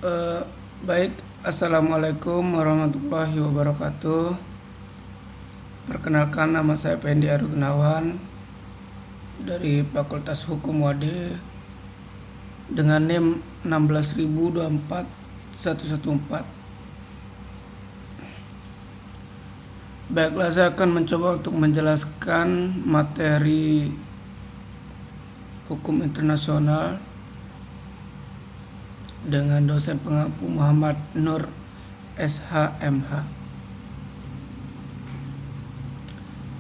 Eh, Baik, Assalamualaikum warahmatullahi wabarakatuh. Perkenalkan, nama saya Pendi Aru Gunawan dari Fakultas Hukum UAD dengan NIM 1624114. Baiklah, saya akan mencoba untuk menjelaskan materi hukum internasional dengan dosen pengampu Muhammad Nur SHMH.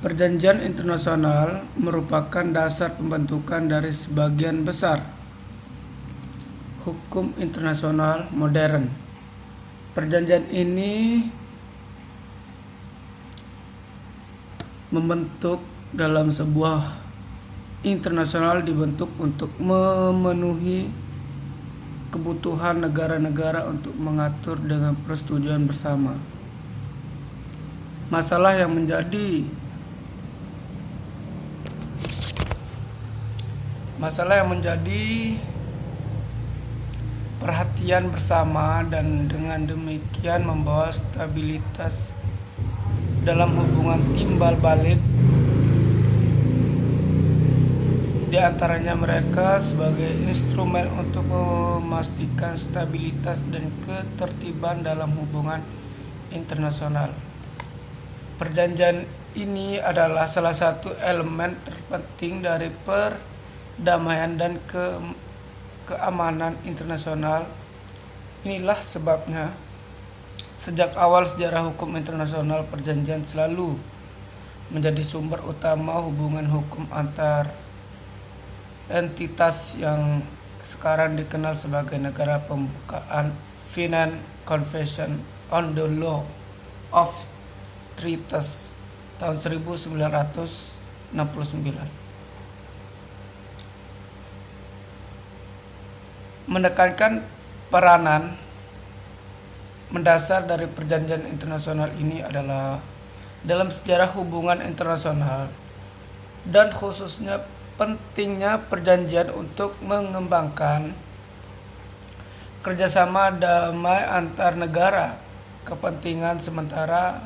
Perjanjian internasional merupakan dasar pembentukan dari sebagian besar hukum internasional modern. Perjanjian ini membentuk dalam sebuah internasional dibentuk untuk memenuhi kebutuhan negara-negara untuk mengatur dengan persetujuan bersama. Masalah yang menjadi perhatian bersama dan dengan demikian membawa stabilitas dalam hubungan timbal balik di antaranya mereka sebagai instrumen untuk memastikan stabilitas dan ketertiban dalam hubungan internasional. Perjanjian ini adalah salah satu elemen terpenting dari perdamaian dan keamanan internasional. Inilah sebabnya sejak awal sejarah hukum internasional, perjanjian selalu menjadi sumber utama hubungan hukum antar entitas yang sekarang dikenal sebagai negara pembukaan Vienna Convention on the Law of Treaties tahun 1969. Menekankan peranan mendasar dari perjanjian internasional ini adalah dalam sejarah hubungan internasional dan khususnya pentingnya perjanjian untuk mengembangkan kerjasama damai antar negara, kepentingan sementara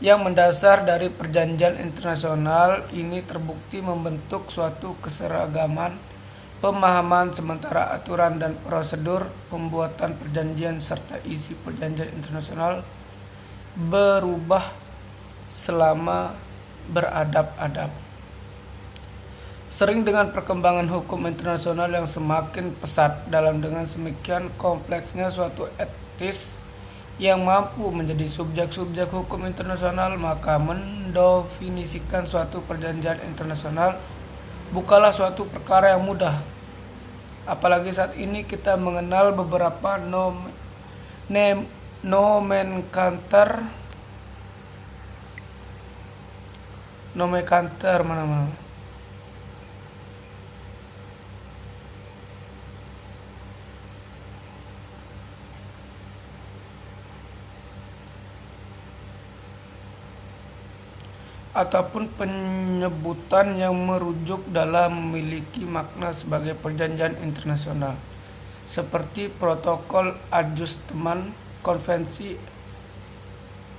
yang mendasar dari perjanjian internasional ini terbukti membentuk suatu keseragaman pemahaman sementara aturan dan prosedur pembuatan perjanjian serta isi perjanjian internasional berubah selama beradab-adab. Sering dengan perkembangan hukum internasional yang semakin pesat dengan semikian kompleksnya suatu etis yang mampu menjadi subjek-subjek hukum internasional, maka mendefinisikan suatu perjanjian internasional bukanlah suatu perkara yang mudah. Apalagi saat ini kita mengenal beberapa nomenklatur mana-mana ataupun penyebutan yang merujuk dalam memiliki makna sebagai perjanjian internasional seperti protokol adjustment, konvensi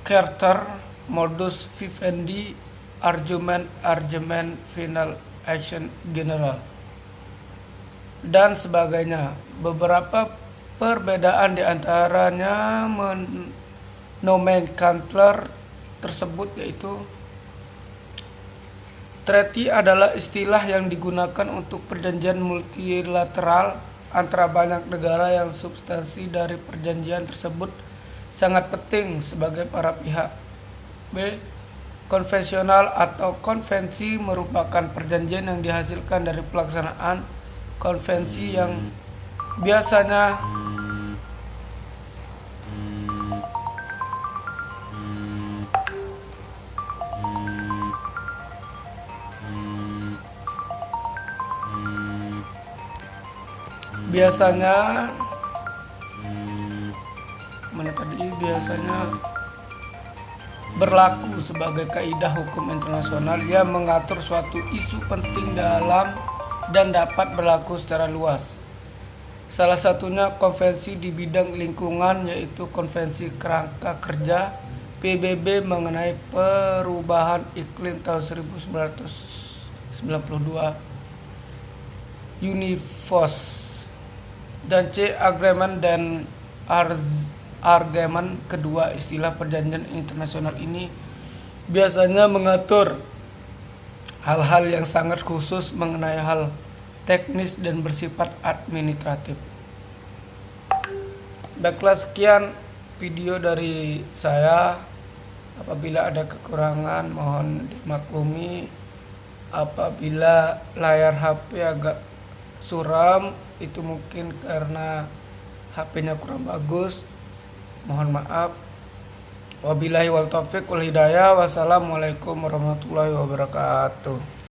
Charter, modus vivendi, argument, final action general, dan sebagainya. Beberapa perbedaan di antaranya nomenklatur tersebut yaitu treaty adalah istilah yang digunakan untuk perjanjian multilateral antara banyak negara yang substansi dari perjanjian tersebut sangat penting sebagai para pihak. B. Konvensional atau konvensi merupakan perjanjian yang dihasilkan dari pelaksanaan konvensi yang biasanya berlaku sebagai kaidah hukum internasional yang mengatur suatu isu penting dalam dan dapat berlaku secara luas. Salah satunya konvensi di bidang lingkungan, yaitu Konvensi Kerangka Kerja PBB mengenai perubahan iklim tahun 1992 UNIFOS, dan C. Agreement dan Argumen kedua. Istilah perjanjian internasional ini biasanya mengatur hal-hal yang sangat khusus mengenai hal teknis dan bersifat administratif. Baiklah, sekian video dari saya. Apabila ada kekurangan mohon dimaklumi. Apabila layar HP agak suram, itu mungkin karena HP-nya kurang bagus. Mohon maaf. Wabillahi wal taufiq wal hidayah. Wassalamualaikum warahmatullahi wabarakatuh.